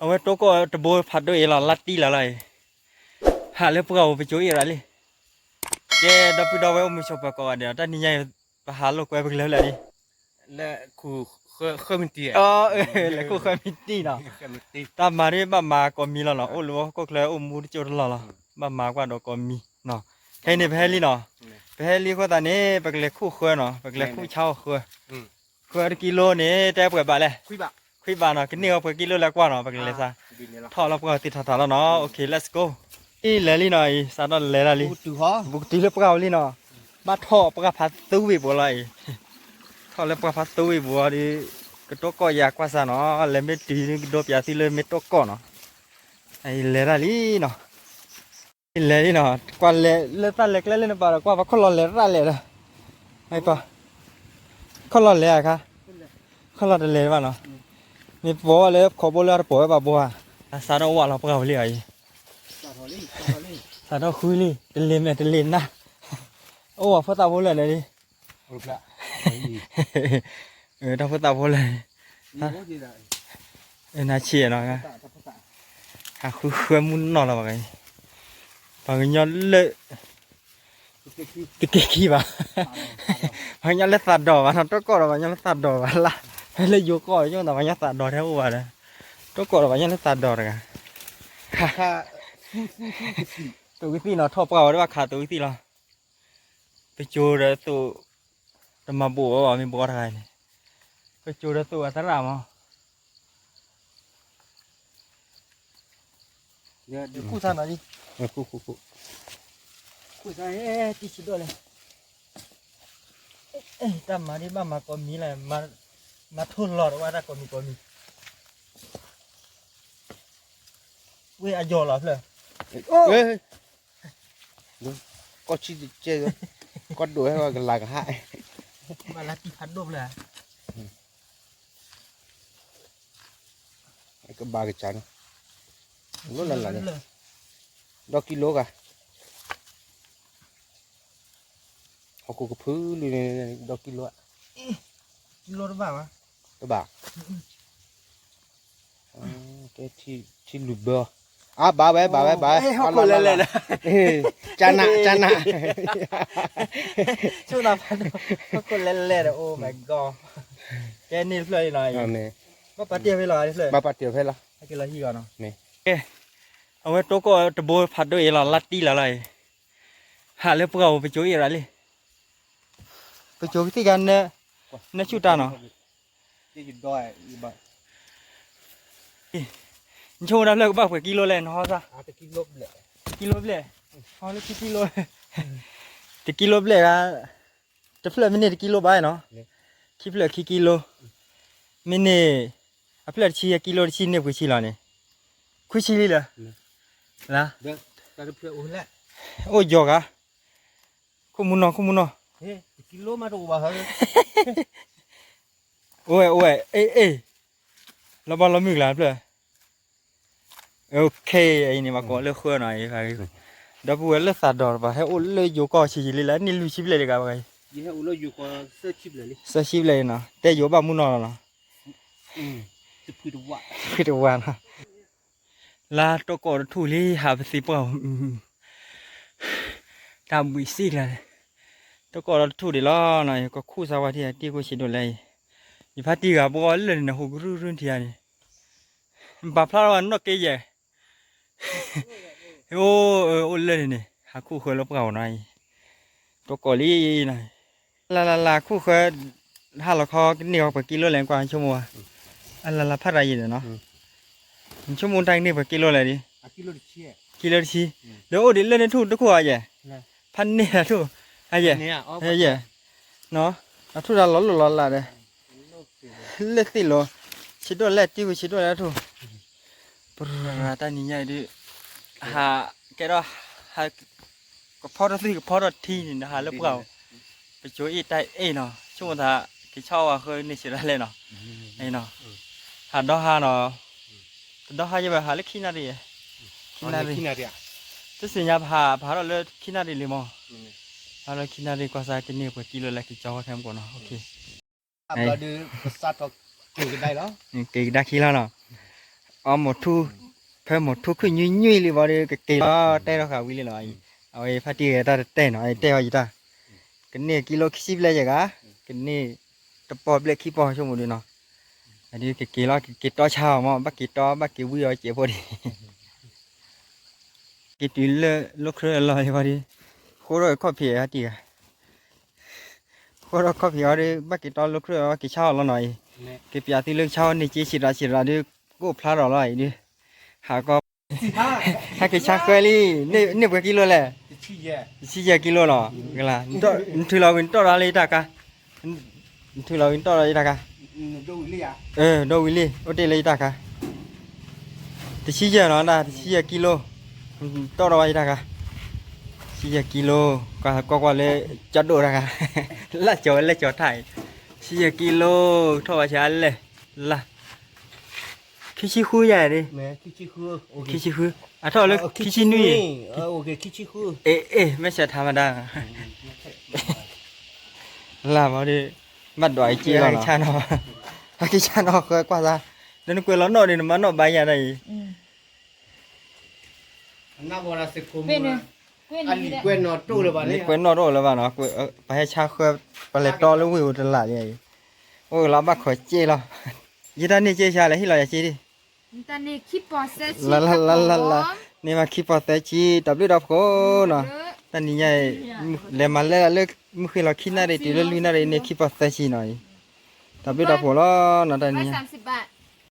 เอาไว้โต๊ะก็ตะโบผัดด้วยหล่อลัดตีละเลยหาเรื่องพวกเราไปช่วยอะไรเลยแกดับไปดาวไว้อมชอบปากก่อนเดี๋ยวตอนนี้ยังไปหาลูกไว้เพิ่งเลิกเลยดิและคู่เคยมันเตี้ยอ๋อแล้วก็เคยมีตีเนาะเคยมันเตี้ยตามมาที่บ้านมาก็มีแล้วเนาะโอ้รู้ว่าก็เลยอมมูที่จุดแล้วเนาะบ้านมากว่าดอกก็มีเนาะให้เนี่ยไปให้ลีเนาะไปให้ลีก็ตอนนี้ไปเลยคู่เคยเนาะไปเลยคู่เช่าเคยกิโลนี่แต่เปิดบาทเลยคุยบาทเนาะกินเนื้อเปิดกิโลแล้วกว่าเนาะไปเลยซะทอดแล้วก็ติดถาดแล้วเนาะโอเค let's go อีเลลี่หน่อยสาดอนเลลี่บุกตีเล็บเก่าลี่เนาะมาทอปกพัดตู้วิบัวเลยทอเล็บปกพัดตู้วิบัวดิก็ตัวก็อยากว่าซะเนาะเลไม่ตีนี่ดบยาสิเลยไม่ตัวก็เนาะไอ้เลลี่เนาะอีเลลี่เนาะกว่าเลตาเล็กเล่นนะป่ะกว่าคนรอเลตาเล็กนะไม่ป่ะคนรอเลยอะค่ะคนรอเลยป่ะเนาะมีบัวเลยขอบัวเลยปัวป่ะบัวสาดว่าเราเปล่าเลยสาดคุยเลยเดินเล่นนะโอ้พ่อตาพูดเลยดิรูปละถ้าพ่อตาพูดเลยน่าเชี่ยเนาะฮะคือมุนนอนแล้วป่ะไงป่ะย้อนเลยติเกขี้ป่ะป่ะย้อนเล่สัตว์ดอกป่ะทำตัวก่อนป่ะย้อนเล่สัตว์ดอกป่ะละให้เลยโยก่อนย้อนแต่ป่ะย้อนสัตว์ดอกแท้กูป่ะเลยตัวก่อนป่ะย้อนเล่สัตว์ดอกเลยกันฮ่าตัววิธีเนาะทอปเปล่าได้ป่ะขาตัววิธีเราไปจูเลยตัวแต่มาบัวว่ามีบัวอะไรเนี่ยไปจูเลยตัวสระมั้งเดี๋ยวกู้ท่านหน่อยดิคู่กู้ท่านที่ชิดด้วยเลยตามมาที่บ้านมาก็มีอะไรมาทุนหลอดว่าถ้าก็มีเว้ยอโยหรอเพื่อนเอ้ยก็ชี้เจ๊ก็ดูให้ว่ากันลายกันให้มาลัดที่พัดดบเลยไอ้ก็บากันจังรู้นั่นแหละดอกกิโลกะเขาก็พื้นเลยดอกกิโลอะกิโลหรือเปล่าวะตัวบากแกที่ลุบเบอร์บาไว้เขาคนเล่นจานะช่วงนั้นเขาคนเล่นโอ้ my god แกนี่เลยหน่อยมาปาเตียวไปหน่อยเลยมาปาเตียวให้ละให้กินละที่ก่อนเนาะนี่เอาไว้โต๊ะก็ตะโบผัดด้วยหล่อลัดตีละเลยหาเรื่องพวกเราไปช่วยอะไรเลยไปช่วยที่กันเนี่ยชุดตาเนาะที่จุดด้อยบ่ช่วงนั้นเลยก็บอกว่ากิโลเลยเนาะซะแต่กิโลเลยเขาเลยกิโลแต่กิโลเลยอะจะเพื่อไม่เนี่ยกิโลไปเนาะคิดเพื่อกิโลไม่เนี่ยเพื่อชี้กิโลชี้เนี่ยคุยชี้แล้วเนี่ยคุยชี้เลยนะเดี๋ยวแต่เพื่ออุ้นแหละโอ้ยอกะคุมุนเนาะเฮ้กิโลมาดูบ่ฮะโอ้ยเอ้เราบอลเรามีหลานเพื่อโอเคไอ้นี่มาก่อนเลือกเครื่องหน่อยครับดับเบิลเลือกสัตว์ดอกป่ะให้อุ้นเลยอยู่ก่อชีเลยแล้วนี่ลูชิบเลยกันไปยี่ห้ออุ้นเลยอยู่ก่อเสื้อชิบเลยเสื้อชิบเลยเนาะแต่อยู่บ้านมุนนอนเนาะจะพูดว่านะลาตัวก่อนถูลี่หาไปสิเปล่าตามวิสิเลยตัวก่อนถูดีล้อหน่อยก็คู่สวัสดิ์ที่กูชิดเลยอีพัดตีกับบอลเลยนะหูรุ่นเทียนี่ปะพลาดวันนกเกย์โอ้เลยนี่หาคู่เคยลบเก่าหน่อยตัวก่อนลี่หน่อยลาคู่เคยถ้าเราคอเหนียวไปกิโลแรงกว่าชั่วโมงลาพัดอะไรอยู่เนาะชั่วโมงทางนี่ไปกิโลอะไรดิกิโลชีเดี๋ยวเดี๋ยวเล่นทุ่งทุกคนอ่ะพันเนี่ยทุ่งเนี่ยเนาะทุ่งเราหล่อละเลยเล็กติโลชิดด้วยเล็กจิ้วชิดด้วยแล้วทุ่งปราตานี่ใหญ่ดิหาแกก็หาก็พอได้สิก็พอได้ที่นี่นะฮะแล้วพวกเราไปช่วยอีไตเนาะช่วงท่าที่ชอบเคยนี่สิได้เลยเนาะไอ้เนาะหาดอกหาเนาะดอกหาจะไปหาเล็กขี้นาดีจะเสียยาพาเราเลยขี้นาดีเลยมั้งพาเราขี้นาดีกว่าใส่กินนี่กว่ากิโลละกี่จอแถมก่อนเนาะโอเคเราดูสัตว์ก็เก่งได้แล้วเก่งได้ขี้แล้วเนาะ เอาหมดทุเพิ่มหมดทุขึ้นยุ่ยเลยบ่ได้ก็เกล้อแต่เราค่ะวิเลยหน่อยเอาไอ้พาตีตาแต่หน่อยแต่ว่าอีตากันนี่กิโลคิดเลยจ้ะกะกันนี่ตะปอบเล็กขี้ปอชั่วโมงนึงเนาะอันนี้ก็เกล้อเกต้อเช้ามาบักเกต้อบักเกวิเอาเจ็บพอดีเกตุลลูกเครือลอยพอดีโคตรข้อเพียตีอ่ะโคตรข้อเพียดิบักเกต้อลูกเครือบักเกเช้าแล้วหน่อยเกปียตีเลือกเช้านี่จีชิราดิกูพลาดอะไรดิหาก็ถ้าเกิดชักเกลี่นี่เบอร์กิโลแหละสี่กิโลหรอกันล่ะถือเราเป็นตัวอะไรตากะถือเราเป็นตัวอะไรตากะโดวิลี่โอเดเลยตากะแต่สี่เนาะนะสี่กิโลตัวอะไรตากะสี่กิโลก็เลยจัดดูตากะละจอดไทยสี่กิโลเท่าไหร่ฉันเลยละคิชิคุใหญ่ดิ แม่คิคือโอเค คิชิคุอ่ะเท่าเลยคิชินุย โอเคคิคือ เอ๊ะไม่ใช่ธรรมดาลามาดิมัดดอยจีหรอชาโนฮักกิชาโนเคยกว่าซะเดี๋ยวนึกว่าเราโนดิมันโนใบอย่างไร น่าบราสิคุม เว้นเลย อันนี้เว้นนอตู้เลยบ้าน นี่ นี้ เป็นโนโรแล้วบ้าเนาะไปให้ชาเคยไปเลยต่อแล้ววิวตลาดใหญ่โอ้เราบักขอเจเรายี่ตานี่เจชาเลยที่เราอยากเจดิ ตอนนี้คิดปอเซชิ ลานี่มาคิดพอแต่ชีดับลิวดับโคเนาะตอนนี้ใหญ่เลยมาเลิกเมื่อคืนเราคิดน่าได้ตีเรื่องลุยน่าได้เนี่ยคิดพอแต่ชีหน่อยดับลิวดับโคแล้วเนาะตอนนี้ 130 บาท